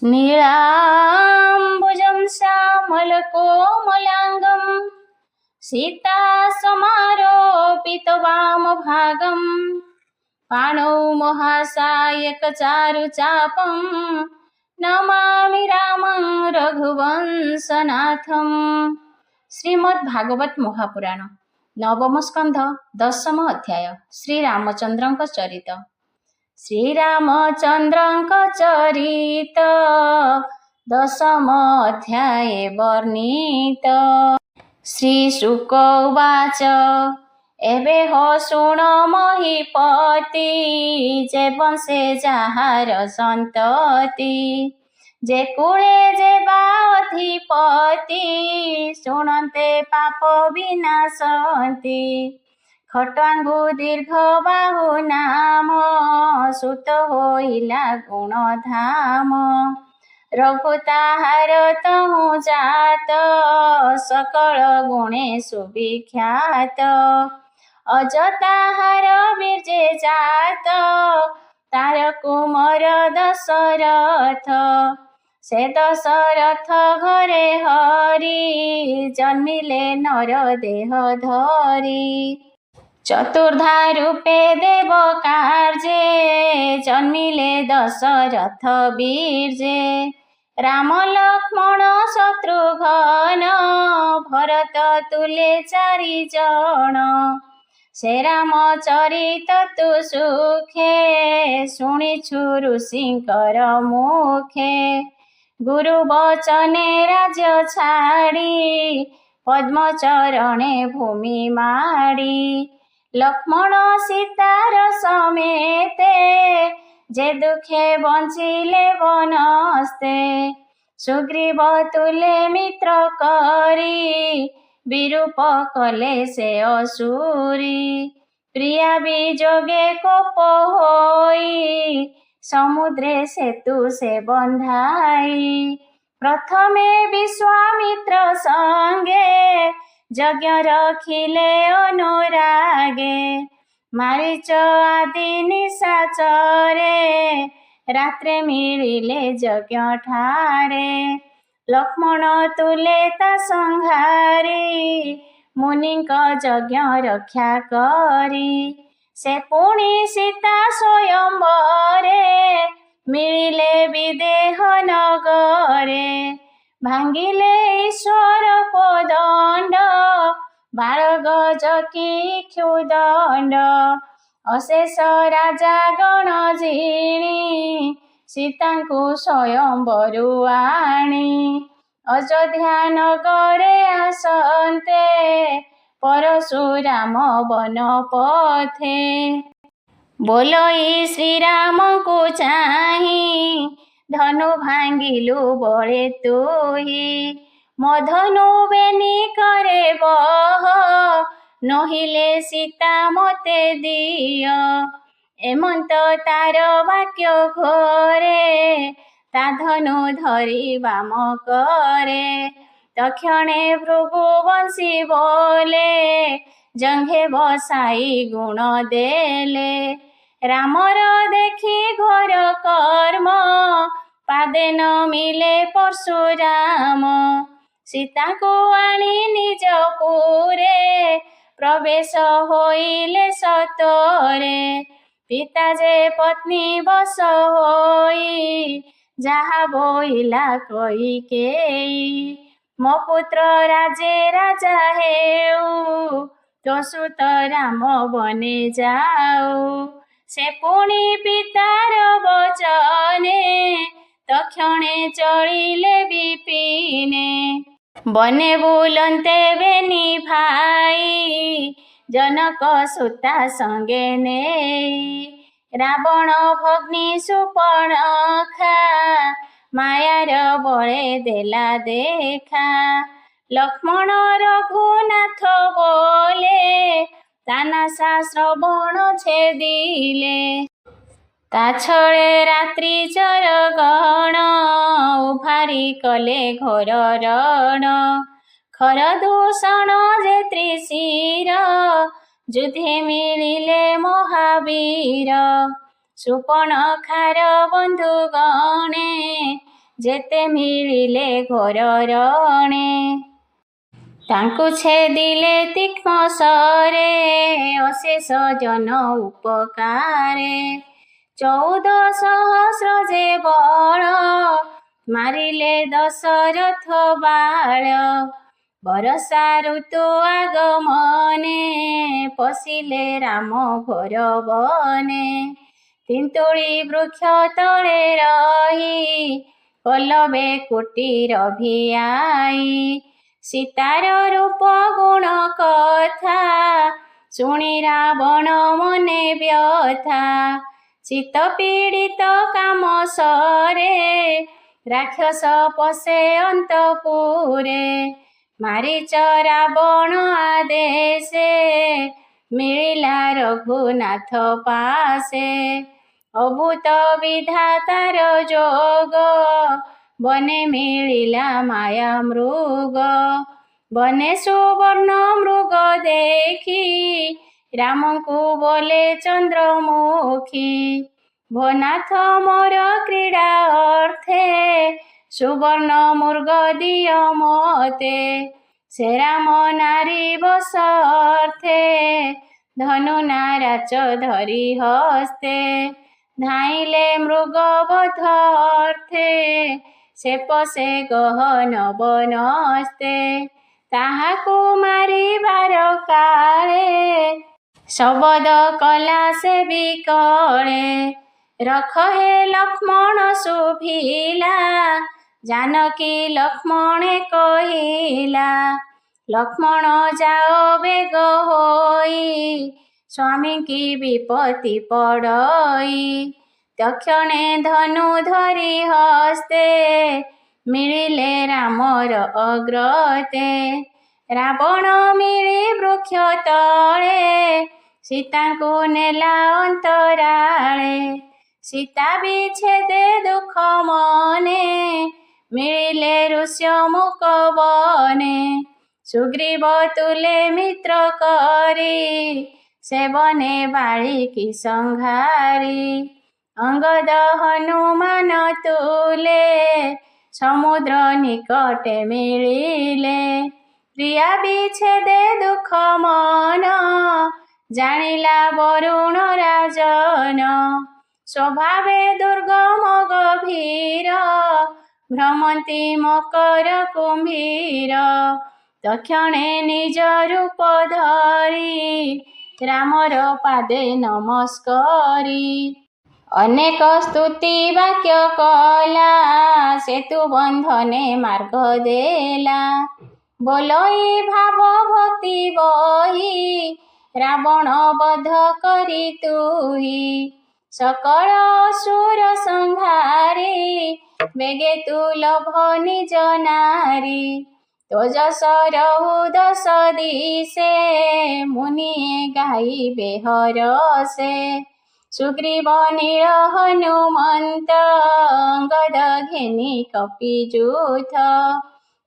नीलाम्बुजं श्यामलकोमलाङ्गं सीतासमारोपितवामभागं पाणौ महासायकचारुचापं नमामि रामं रघुवंशनाथं। श्रीमद्भागवत महापुराण नवम स्कंध दशम अध्याय श्रीरामचंद्रଙ୍କ चरित। श्रीरामचंद्रଙ୍କ चरित दशम अध्याय वर्णित। श्रीशुक उवाच एबे हो शुण महीपति जे बंशे जाहार संतति जे कुले जे बाधिपति शुणन्ते पाप विनाशन्ति खटांगु दीर्घ बाहु नाम सुत होइला गुणधाम रघुताहार तहु जात सकल गुणे सुविख्यात अजताहार बीर्जे जात तार कुमार दशरथ से दशरथ घरे हरि जन्मिले नर देह धरी चतुर्धा रूपे देव कार्ये जन्मिले दशरथ बीर्जे राम लक्ष्मण शत्रुघ्न भरत तुले चारि जन से राम चरित तु सुखे शुणिछु ऋषिंकर मुखे गुरु वचने राज्य छाड़ी पद्म चरणे भूमि माड़ी लक्ष्मण सीतार समेते जे दुखे बंचिले वनस्ते सुग्रीव तुले मित्र करी विरूप कले से असुरी प्रिया विजोगे कोप होई समुद्रे सेतु से बंधाई प्रथमे विश्वामित्र संगे यज्ञ रखिले अनुरागे मारीच आदि निशाचरे रात्रे मिलिले यज्ञ ठारे लक्ष्मण तुले ता संहारी मुनिक यज्ञ रक्षा करी से पुणी सीता स्वयंवरे मिलिले विदेह नगरे भांगिले ईश्वर कोदंड 12 गज की क्षुदंड अशेष राजा गण जिणी सीतांकु स्वयंवरु आणी अयोध्या नगरे आसन्ते परशुराम वन पथे बोलई श्रीराम को चाही धनु भांगिलु बळे तुही मधनु बेनी करे बह नहिले सीता मते दिय एमंत तार वाक्य घोरे ता धनु धरी वाम करे तक्षणे भृगुवंशी बोले जंघे बसाई गुण देले रामर देखी घोर कर्म पादे न मिले परशुराम सीता को आनी निज पुरे प्रवेश होइले सतरे पिता जे पत्नी बस होई जहा बोइला कइकेई मो पुत्र राजे राजा हेऊ तो सुत राम बने जाऊ से पुणी पितार वचने तक्षणे चलिले विपिने बने बुलन्ते बेनी भाई जनक सुता संगे नेई रावण भग्नि सुपर्णखा मायार बळे देला देखा लक्ष्मण रघुनाथ बोले तानासा श्रवण छेदिले ता छळे रात्रि चर गण उभारी कले घोर रण खर दूषण जे त्रिशिर ଯୁଧେ ମିଳିଲେ ମହାବୀର ସୁପର୍ଣ୍ଣଖାର ବନ୍ଧୁ ଗଣେ ଯେତେ ମିଳିଲେ ଘୋର ରଣେ। ତାଙ୍କୁ ଛେଦିଲେ ତୀକ୍ଷ୍ଣ ସରେ ଅଶେଷ ଜନ ଉପକାରେ। 14,000 ଯେ ବଳ ମାରିଲେ ଦଶରଥ ବାଳ। ବରଷା ଋତୁ ଆଗମନେ ପଶିଲେ ରାମ ଘୋର ବନେ। ତିନ୍ତୁଳି ବୃକ୍ଷ ତଳେ ରହି କଲବେ କୁଟୀର ଭିଆଇ। ସୀତାର ରୂପ ଗୁଣ କଥା ଶୁଣି ରାବଣ ମନେ ବ୍ୟଥା। ଚିତ୍ତ ପୀଡ଼ିତ କାମ ସରେ ରାକ୍ଷସ ପଶେ ଅନ୍ତପୁରେ। ମାରିଚ ରାବଣ ଆଦେଶେ ମିଳିଲା ରଘୁନାଥ ପାଶେ। ଅଭୂତ ବିଧାତାର ଯୋଗ ବନେ ମିଳିଲା ମାୟା ମୃଗ। ବନେ ସୁବର୍ଣ୍ଣ ମୃଗ ଦେଖି ରାମଙ୍କୁ ବୋଲେ ଚନ୍ଦ୍ରମୁଖୀ। ଭୋନାଥ ମୋର କ୍ରୀଡ଼ା ଅର୍ଥେ ସୁବର୍ଣ୍ଣ ମୃଗ ଦିଅ ମତେ। ସେ ରାମ ନାରୀ ବସ ଅର୍ଥେ ଧନୁ ନାରାଚ ଧରି ହସ୍ତେ। ଧାଇଁଲେ ମୃଗ ବଧ ଅର୍ଥେ ସେ ପଶେ ଗହନ ବନସ୍ତେ। ତାହାକୁ ମାରିବାର କାଳେ ଶବଦ କଲା ସେ ବିକଳେ। ରଖ ହେ ଲକ୍ଷ୍ମଣ ଶୁଭିଲା ଜାନକୀ ଲକ୍ଷ୍ମଣେ କହିଲା। ଲକ୍ଷ୍ମଣ ଯାଅ ବେଗ ହୋଇ ସ୍ୱାମୀଙ୍କି ବିପତ୍ତି ପଡ଼ଇ। ତକ୍ଷଣେ ଧନୁ ଧରି ହସ୍ତେ ମିଳିଲେ ରାମର ଅଗ୍ରତେ। ରାବଣ ମିଳି ବୃକ୍ଷ ତଳେ ସୀତାଙ୍କୁ ନେଲା ଅନ୍ତରାଳେ। ସୀତା ବିଚ୍ଛେଦେ ଦୁଃଖ ମନେ ମିଳିଲେ ଋଷ୍ୟ ମୁକ ବନେ। ସୁଗ୍ରୀବ ତୁଲେ ମିତ୍ର କରି ସେ ବନେ ବାଳିକି ସଂହାରି। ଅଙ୍ଗଦ ହନୁମାନ ତୁଲେ ସମୁଦ୍ର ନିକଟେ ମିଳିଲେ। ପ୍ରିୟା ବିଚ୍ଛେଦେ ଦୁଃଖ ମନ ଜାଣିଲା ବରୁଣ ରାଜନ। ସ୍ୱଭାବେ ଦୁର୍ଗମ ଗଭୀର ଭ୍ରମନ୍ତି ମକର କୁମ୍ଭୀର। ତକ୍ଷଣେ ନିଜ ରୂପ ଧରି ରାମର ପାଦେ ନମସ୍କରି। ଅନେକ ସ୍ତୁତି ବାକ୍ୟ କଲା ସେତୁ ବନ୍ଧନେ ମାର୍ଗ ଦେଲା। ବୋଲଇ ଭାବ ଭକ୍ତି ବହି ରାବଣ ବଧ କରି ତୁହି। ସକଳ ଅସୁର ସଂହାରି ବେଗେ ତୁ ଲଭ ନିଜ ନାରୀ। ତୋ ଯଶ ରହୁ ଦଶ ଦିଶେ ମୁନିଏ ଗାଇବେ ହରଷେ। ସୁଗ୍ରୀବ ନୀଳ ହନୁମନ୍ତ ଅଙ୍ଗଦ ଘେନି କପିଯୂଥ।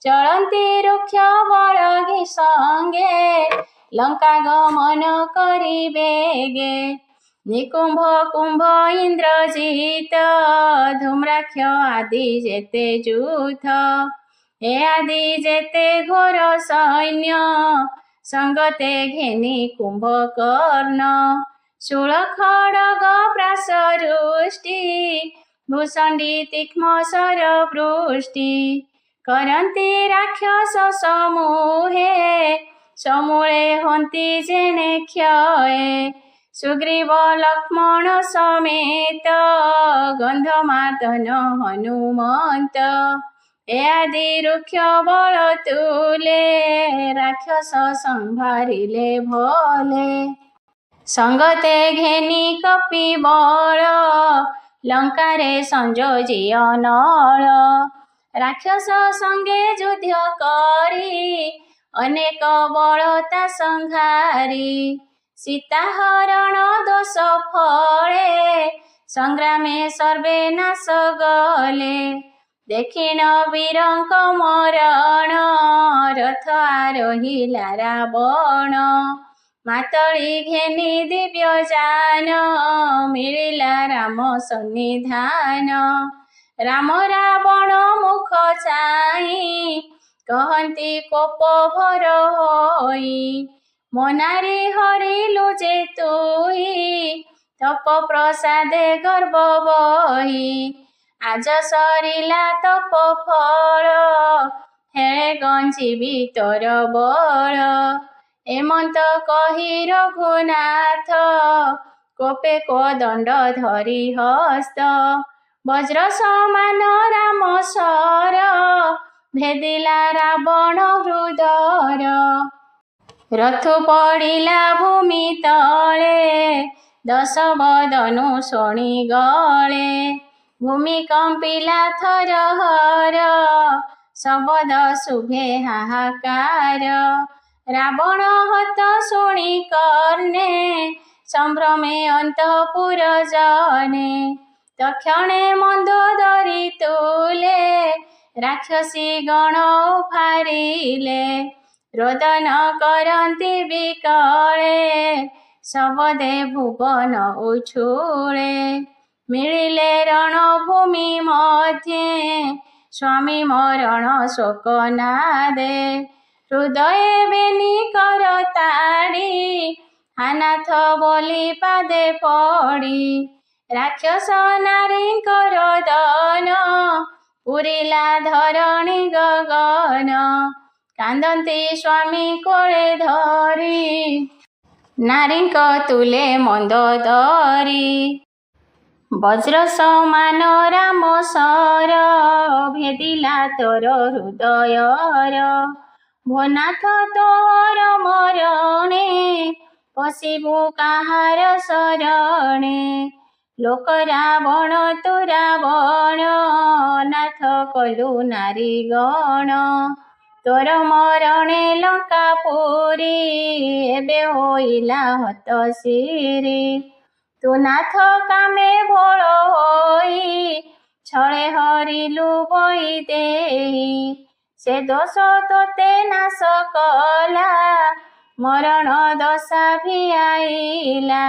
ଚଳନ୍ତି ରୁକ୍ଷ ବଳ ସଙ୍ଗେ ଲଙ୍କା ଗମନ କରି ବେଗେ। ନିକୁମ୍ଭ କୁମ୍ଭ ଇନ୍ଦ୍ରଜିତ ଧୂମ୍ରାକ୍ଷ ଆଦି ଯେତେ ଯୂଥ। ଏ ଆଦି ଯେତେ ଘୋର ସୈନ୍ୟ ସଙ୍ଗତେ ଘେନି କୁମ୍ଭକର୍ଣ୍ଣ। ଶୂଳ ଖଡ଼ଗ ପ୍ରାସ ରୁଷ୍ଟି ଭୂଷଣ୍ଡି ତୀକ୍ଷ୍ଣ ଶର ବୃଷ୍ଟି। କରନ୍ତି ରାକ୍ଷସ ସମୂହେ ସମୂଳେ ହନ୍ତି ଯେଣେ କ୍ଷୟେ। ସୁଗ୍ରୀବ ଲକ୍ଷ୍ମଣ ସମେତ ଗନ୍ଧମାର୍ଦ୍ଦନ ହନୁମନ୍ତ। ଏ ଆଦି ରୁକ୍ଷ ବଳ ତୁଲେ ରାକ୍ଷସ ସମ୍ଭାରିଲେ ଭଲେ। ସଙ୍ଗତେ ଘେନି କପି ବଳ ଲଙ୍କାରେ ସଂଯୋଜିଅ ନଳ। ରାକ୍ଷସ ସଙ୍ଗେ ଯୁଦ୍ଧ କରି ଅନେକ ବଳ ତା ସଂହାରି। ସୀତା ହରଣ ଦୋଷ ଫଳେ ସଂଗ୍ରାମେ ସର୍ବେ ନାଶ ଗଲେ। ଦେଖିଣ ବୀରଙ୍କ ମରଣ ରଥ ଆରୋହିଲା ରାବଣ। ମାତଳି ଘେନି ଦିବ୍ୟ ଯାନ ମିଳିଲା ରାମ ସନ୍ନିଧାନ। ରାମ ରାବଣ ମୁଖ ଚାହିଁ କହନ୍ତି କୋପ ଭର ହୋଇ, ମୋ ନାରୀ ହରିଲୁ ଯେ ତୁଇ ତପ ପ୍ରସାଦେ ଗର୍ବ ବହି। ଆଜ ସରିଲା ତପ ଫଳ ହେଳେ ଗଞ୍ଜିବି ତୋର ବଳ। ଏମନ୍ତ କହି ରଘୁନାଥ କୋପେ କୋଦଣ୍ଡ ଧରି ହସ୍ତ, ବଜ୍ର ସମାନ ରାମ ସର ଭେଦିଲା ରାବଣ ହୃଦର। ରଥୁ ପଡ଼ିଲା ଭୂମି ତଳେ ଦଶ ବଦନୁ ଶୁଣି ଗଳେ, ଭୂମି କମ୍ପିଲା ଥରହର ଶବଦ ଶୁଭେ ହାହାକାର। ରାବଣ ହତ ଶୁଣି କର୍ଣ୍ଣେ ସମ୍ଭ୍ରମେ ଅନ୍ତଃପୁର ଜନେ, ତକ୍ଷଣେ ମନ୍ଦୋଦରୀ ତୁଲେ ରାକ୍ଷସୀ ଗଣ ଉଫାରିଲେ। ରୋଦନ କରନ୍ତି ବିକଳେ ଶବଦେ ଭୁବନ ଉଛୁଳେ, ମିଳିଲେ ରଣଭୂମି ମଧ୍ୟେ ସ୍ୱାମୀ ମରଣ ଶୋକ ନାଦେ। ହୃଦୟେ ବେନି କର ତାଡ଼ି ହାନାଥ ବୋଲି ପାଦେ ପଡ଼ି, ରାକ୍ଷସ ନାରୀଙ୍କର ଦନ ପୁରିଲା ଧରଣୀ ଗଗନ। କାନ୍ଦନ୍ତି ସ୍ୱାମୀ କୋଳେ ଧରି ନାରୀଙ୍କ ତୁଲେ ମନ୍ଦୋଦରୀ, ବଜ୍ର ସମାନ ରାମ ସର ଭେଦିଲା ତୋର ହୃଦୟର। ଭୋନାଥ ତୋର ମରଣେ ପଶିବୁ କାହାର ଶରଣେ, ଲୋକ ରାବଣ ତୁ ରାବଣ ନାଥ କଲୁ ନାରୀ ଗଣ। ତୋର ମରଣେ ଲଙ୍କାପୁରୀ ଏବେ ହୋଇଲା ହତଶିରୀ, ତୁ ନାଥ କାମେ ଭୋଳ ହୋଇ ଛଳେ ହରିଲୁ ବହି ଦେଇ। ସେ ଦୋଷ ତୋତେ ନାଶ କଲା ମରଣ ଦଶା ଭିଆଇଲା,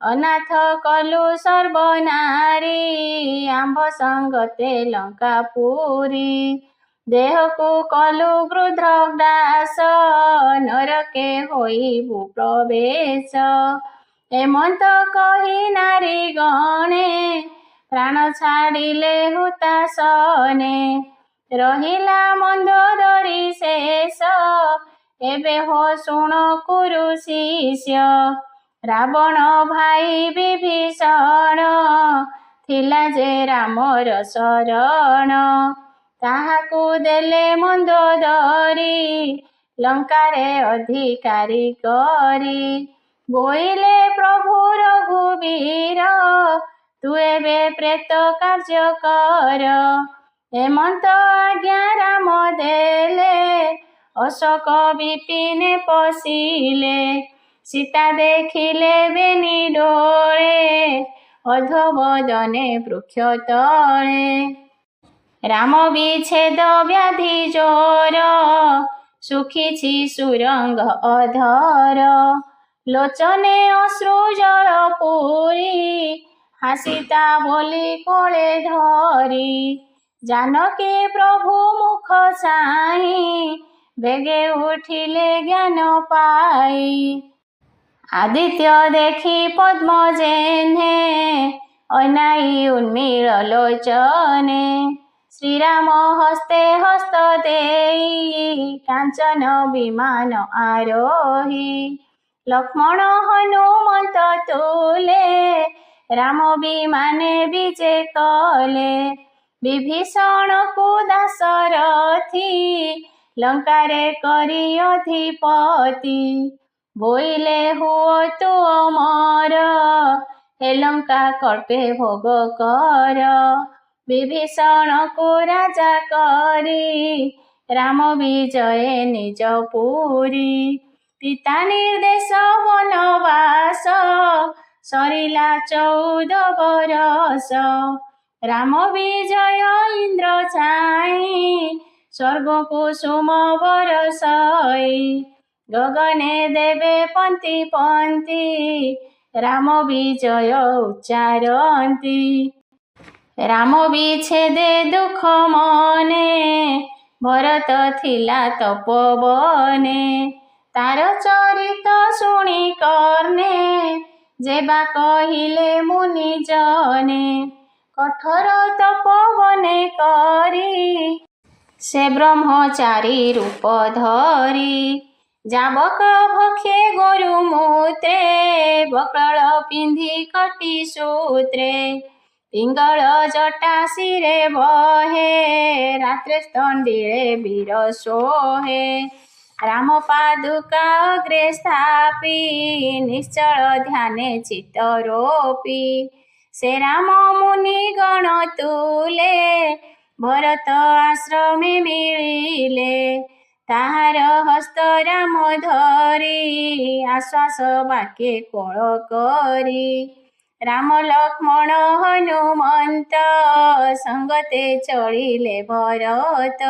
ଅନାଥ କଲୁ ସର୍ବନାରୀ ଆମ୍ଭ ସଙ୍ଗତେ ଲଙ୍କାପୁରୀ। ଦେହକୁ କଲୁ ଗୃଧ୍ର ଗ୍ରାସ ନରକେ ହୋଇବୁ ପ୍ରବେଶ, ଏମନ୍ତ କହି ନାରୀ ଗଣେ ପ୍ରାଣ ଛାଡ଼ିଲେ ହୁତାସନେ। ରହିଲା ମନ୍ଦୋଦରୀ ଶେଷ ଏବେ ହୋ ଶୁଣ କୁରୁ ଶିଷ୍ୟ, ରାବଣ ଭାଇ ବିଭୀଷଣ ଥିଲା ଯେ ରାମର ଶରଣ। ତାହାକୁ ଦେଲେ ମନ୍ଦୋଦରୀ ଲଙ୍କାରେ ଅଧିକାରୀ କରି, ବୋଇଲେ ପ୍ରଭୁ ରଘୁବୀର ତୁ ଏବେ ପ୍ରେତ କାର୍ଯ୍ୟ କର। ଏମନ୍ତ ଆଜ୍ଞା ରାମ ଦେଲେ ଅଶୋକ ବିପିନେ ପଶିଲେ, ସୀତା ଦେଖିଲେ ବେନି ଡୋଳେ ଅଧୋବଦନେ ବୃକ୍ଷ ତଳେ। ରାମ ବିଚ୍ଛେଦ ବ୍ୟାଧି ଜୋର ଶୁଖିଛି ସୁରଙ୍ଗ ଅଧର, ଲୋଚନେ ଅଶ୍ରୁ ଜଳ ପୁରି ହାସିତା ବୋଲି କୋଳେ ଧରି। ଜାନକୀ ପ୍ରଭୁ ମୁଖ ଚାହିଁ ବେଗେ ଉଠିଲେ ଜ୍ଞାନ ପାଇ, ଆଦିତ୍ୟ ଦେଖି ପଦ୍ମ ଜେହ୍ନେ ଅନାଇ ଉନ୍ମୀଳ ଲୋଚନେ। ଶ୍ରୀରାମ ହସ୍ତେ ହସ୍ତ ଦେଇ କାଞ୍ଚନ ବିମାନ ଆରୋହୀ, ଲକ୍ଷ୍ମଣ ହନୁମନ୍ତ ତୁଲେ ରାମ ବିମାନେ ବିଜେ କଲେ। ବିଭୀଷଣକୁ ଦାଶରଥୀ ଲଙ୍କାରେ କରି ଅଧିପତି, ବୋଇଲେ ହୁଅ ତୁ ଅମର ହେ ଲଙ୍କା କଳ୍ପେ ଭୋଗ କର। ବିଭୀଷଣକୁ ରାଜା କରି ରାମ ବିଜଏ ନିଜ ପୁରୀ, ପିତା ନିର୍ଦ୍ଦେଶ ବନବାସ ସରିଲା 14 ବରଷ। ରାମ ବିଜୟ ଇନ୍ଦ୍ର ଚାହିଁ ସ୍ୱର୍ଗକୁ ସୁମ ବରଷଇ, ଗଗନେ ଦେବେ ପନ୍ତି ପନ୍ତି ରାମ ବିଜୟ ଉଚ୍ଚାରନ୍ତି। ରାମ ବିଚ୍ଛେଦେ ଦୁଃଖ ମନେ, ଭରତ ଥିଲା ତପୋବନେ। ତାର ଚରିତ ଶୁଣି କର୍ଣ୍ଣେ, ଯେବା କହିଲେ ମୁନି ଜନେ। କଠୋର ତପୋବନେ କରି, ସେ ବ୍ରହ୍ମଚାରୀ ରୂପ ଧରି। ଯାବକ ଭକ୍ଷେ ଗୋରୁ ମୂତ୍ରେ, ବକ୍ଳ ପିନ୍ଧି କଟି ସୂତ୍ରେ। ପିଙ୍ଗଳ ଜଟା ଶିରେ ବହେ, ରାତ୍ରେ ସ୍ତଣ୍ଡିଳେ ବୀର ଶୋହେ। ରାମ ପାଦୁକା ଅଗ୍ରେ ସ୍ଥାପି, ନିଶ୍ଚଳ ଧ୍ୟାନେ ଚିତ୍ତ ରୋପି। ସେ ରାମ ମୁନି ଗଣ ତୁଲେ, ଭରତ ଆଶ୍ରମେ ମିଳିଲେ। ତାହାର ହସ୍ତ ରାମ ଧରି, ଆଶ୍ୱାସ ବାକ୍ୟେ କୋଳ କରି। ରାମ ଲକ୍ଷ୍ମଣ ହନୁମନ୍ତ, ସଙ୍ଗତେ ଚଳିଲେ ଭରତ।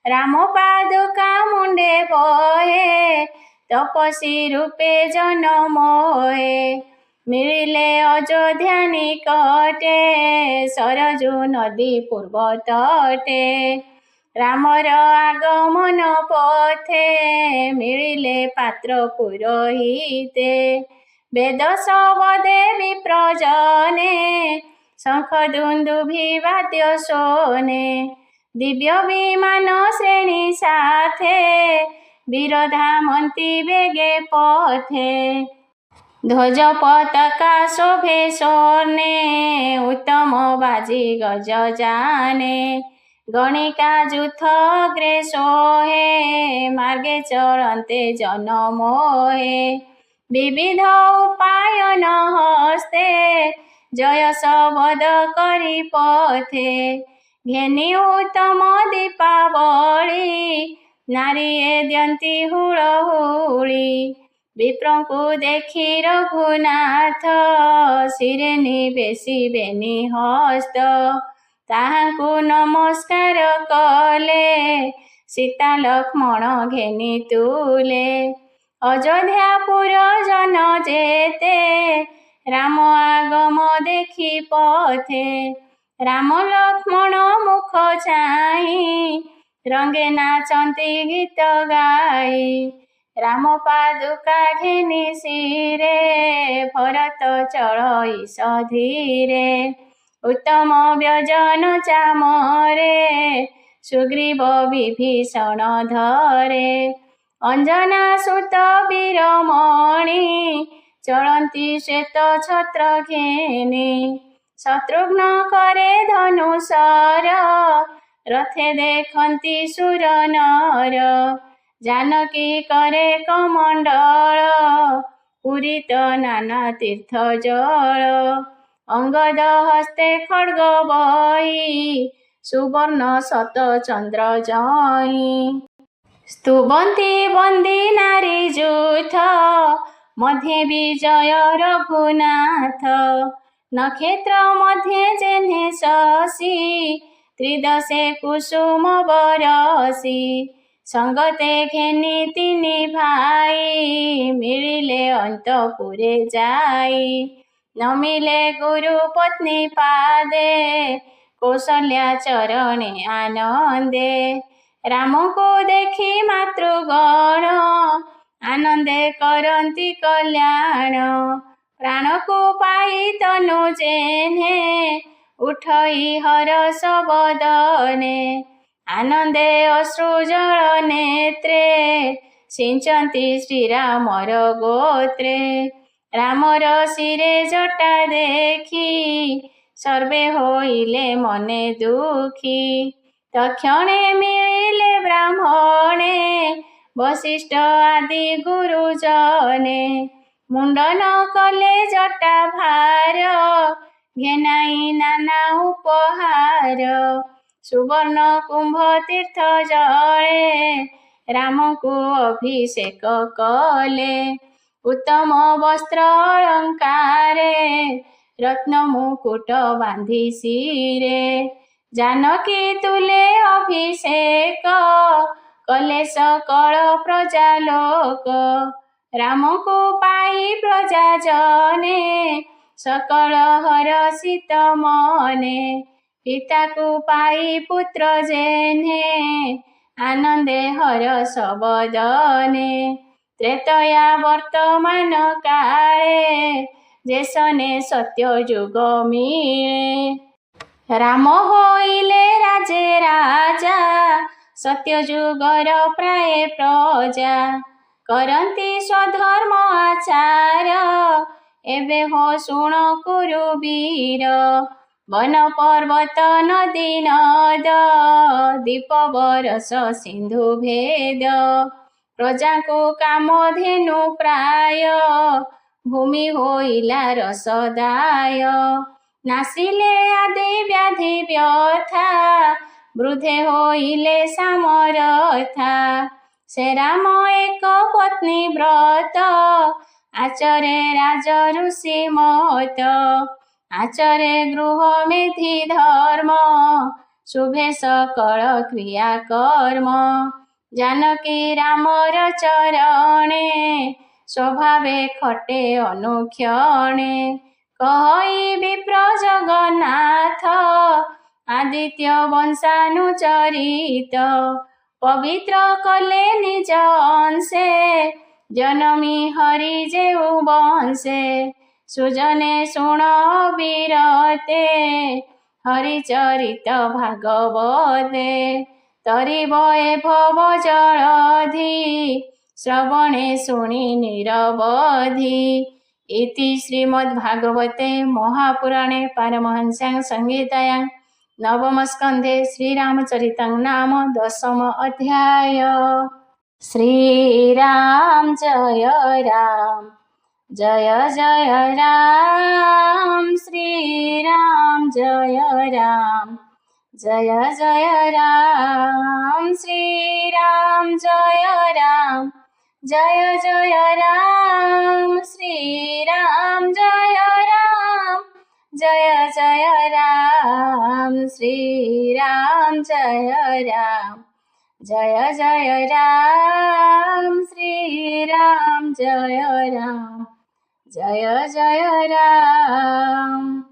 ରାମ ପାଦୁକା ମୁଣ୍ଡେ ବହେ, ତପସ୍ୱୀ ରୂପେ ଜନମୋହେ। ମିଳିଲେ ଅଯୋଧ୍ୟା ନିକଟେ, ସରଜୁ ନଦୀ ପୂର୍ବ ତଟେ। ରାମର ଆଗମନ ପଥେ, ମିଳିଲେ ପାତ୍ର ପୁରୋହିତେ। ବେଦ ଶବଦେ ବିପ୍ରଜନେ, ଶଙ୍ଖ ଦୁନ୍ଦୁଭି ବାଦ୍ୟ ଶୋନେ। ଦିବ୍ୟ ବିମାନ ଶ୍ରେଣୀ ସାଥେ, ବୀର ଧାମନ୍ତି ବେଗେ ପଥେ। ଧ୍ୱଜ ପତାକା ଶୋଭେ ସ୍ୱର୍ଣ୍ଣେ, ଉତ୍ତମ ବାଜି ଗଜ ଯାନେ। ଗଣିକା ଯୂଥ ଅଗ୍ରେ ଶୋହେ, ମାର୍ଗେ ଚଳନ୍ତେ ଜନମୋହେ। ବିବିଧ ଉପାୟନ ହସ୍ତେ, ଜୟ ଶବଦ କରି ପଥେ। ଘେନି ଉତ୍ତମ ଦୀପାବଳି, ନାରୀଏ ଦିଅନ୍ତି ହୁଳହୁଳି। ବିପ୍ରଙ୍କୁ ଦେଖି ରଘୁନାଥ, ଶିରେ ନିବେଶିବେନି ହସ୍ତ। ତାହାଙ୍କୁ ନମସ୍କାର କଲେ, ସୀତା ଲକ୍ଷ୍ମଣ ଘେନି ତୁଲେ। ଅଯୋଧ୍ୟାପୁର ଜନ ଯେତେ, ରାମ ଆଗମ ଦେଖି ପଥେ। ରାମ ଲକ୍ଷ୍ମଣ ମୁଖ ଚାହିଁ, ରଙ୍ଗେ ନାଚନ୍ତି ଗୀତ ଗାଇ। ରାମ ପାଦୁକା ଘେନି ଶିରେ, ଭରତ ଚଳଇସ ଧୀରେ। ଉତ୍ତମ ବ୍ୟଜନ ଚାମରେ, ସୁଗ୍ରୀବ ବିଭୀଷଣ ଧରେ। ଅଞ୍ଜନା ସୁତ ବୀରମଣି, ଚଳନ୍ତି ଶ୍ଵେତ ଛତ୍ର ଘେନି। ଶତ୍ରୁଘ୍ନ କରେ ଧନୁଶର, ରଥେ ଦେଖନ୍ତି ସୁର ନର। ଜାନକୀ କରେ କମଣ୍ଡଳ, ପୂରିତ ନାନା ତୀର୍ଥ ଜଳ। ଅଙ୍ଗଦ ହସ୍ତେ ଖଡ୍ଗ ବହି, ସୁବର୍ଣ୍ଣ ଶତ ଚନ୍ଦ୍ର ଜଇଁ। ସ୍ତୁବନ୍ତି ବନ୍ଦୀ ନାରୀ ଯୂଥ, ମଧ୍ୟେ ବିଜୟ ରଘୁନାଥ। ନକ୍ଷତ୍ର ମଧ୍ୟେ ଯେହ୍ନେ ଶଶୀ, ତ୍ରିଦଶେ କୁସୁମ ବରଷି। ସଙ୍ଗତେ ଘେନି ତିନି ଭାଇ, ମିଳିଲେ ଅନ୍ତପୁରେ ଯାଇ। ନମିଲେ ଗୁରୁ ପତ୍ନୀ ପାଦେ, କୌଶଲ୍ୟା ଚରଣେ ଆନନ୍ଦେ। ରାମଙ୍କୁ ଦେଖି ମାତୃଗଣ, ଆନନ୍ଦେ କରନ୍ତି କଲ୍ୟାଣ। ପ୍ରାଣକୁ ପାଇ ତନୁ ଯେହ୍ନେ, ଉଠଇ ହରଷ ବଦନେ। ଆନନ୍ଦେ ଅଶ୍ରୁ ଜଳ ନେତ୍ରେ, ସିଞ୍ଚନ୍ତି ଶ୍ରୀରାମର ଗୋତ୍ରେ। ରାମର ଶିରେ ଜଟା ଦେଖି, ସର୍ବେ ହୋଇଲେ ମନେ ଦୁଃଖୀ। ତକ୍ଷଣେ ମିଳିଲେ ବ୍ରାହ୍ମଣେ, ବଶିଷ୍ଠ ଆଦି ଗୁରୁଜନେ। ମୁଣ୍ଡନ କଲେ ଜଟା ଭାର, ଘେନାଇ ନାନା ଉପହାର। ସୁବର୍ଣ୍ଣ କୁମ୍ଭ ତୀର୍ଥ ଜଳେ, ରାମଙ୍କୁ ଅଭିଷେକ କଲେ। ଉତ୍ତମ ବସ୍ତ୍ର ଅଳଙ୍କାରେ, ରତ୍ନ ମୁକୁଟ ବାନ୍ଧି ଶିରେ। ଜାନକୀ ତୁଲେ ଅଭିଷେକ, କଲେ ସକଳ ପ୍ରଜାଲୋକ। ରାମଙ୍କୁ ପାଇ ପ୍ରଜା ଜନେ, सकल हरषित मने पिताକୁ पाई पुत्र जेने आनंदे हरष बदने त्रेतया वर्तमान काले जेसने सत्य युग मिले राम होइले राजे राजा सत्य युगर प्राय प्रजा करती स्वधर्म आचार एबे हो शुण कुरुवीर वन पर्वत नदी नद दीप बरस सिंधु भेद प्रजा को कामधेनु प्राय भूमि होइला रसदाय नासिले आदि व्याधि व्यथा वृद्धे होइले सामरथा से राम एक पत्नी व्रत आचरे राज ऋषि मत आचरे गृह मेधि धर्म शुभे सकल क्रिया कर्म जानकी रामर चरणे स्वभावे खटे अनुक्षणे कहि विप्र जगन्नाथ आदित्य वंशानुचरित पवित्र कले निज अंशे जनमी हरि जेउ वंशे सुजने शुण विरते हरिचरित भागवते तरिब ए भव जलधि श्रवणे शुणि निरवधि इति श्रीमद्भागवते महापुराणे पारमहंस्यां संहितायां नवम स्कंधे श्रीरामचरितं नाम 10 अध्याय। श्रीराम जय राम जय जय राम श्रीराम जय राम जय जय राम श्रीराम जय राम जय जय राम श्रीराम जय राम जय जय राम श्रीराम जय राम जय जय राम श्रीराम जय राम जय जय राम।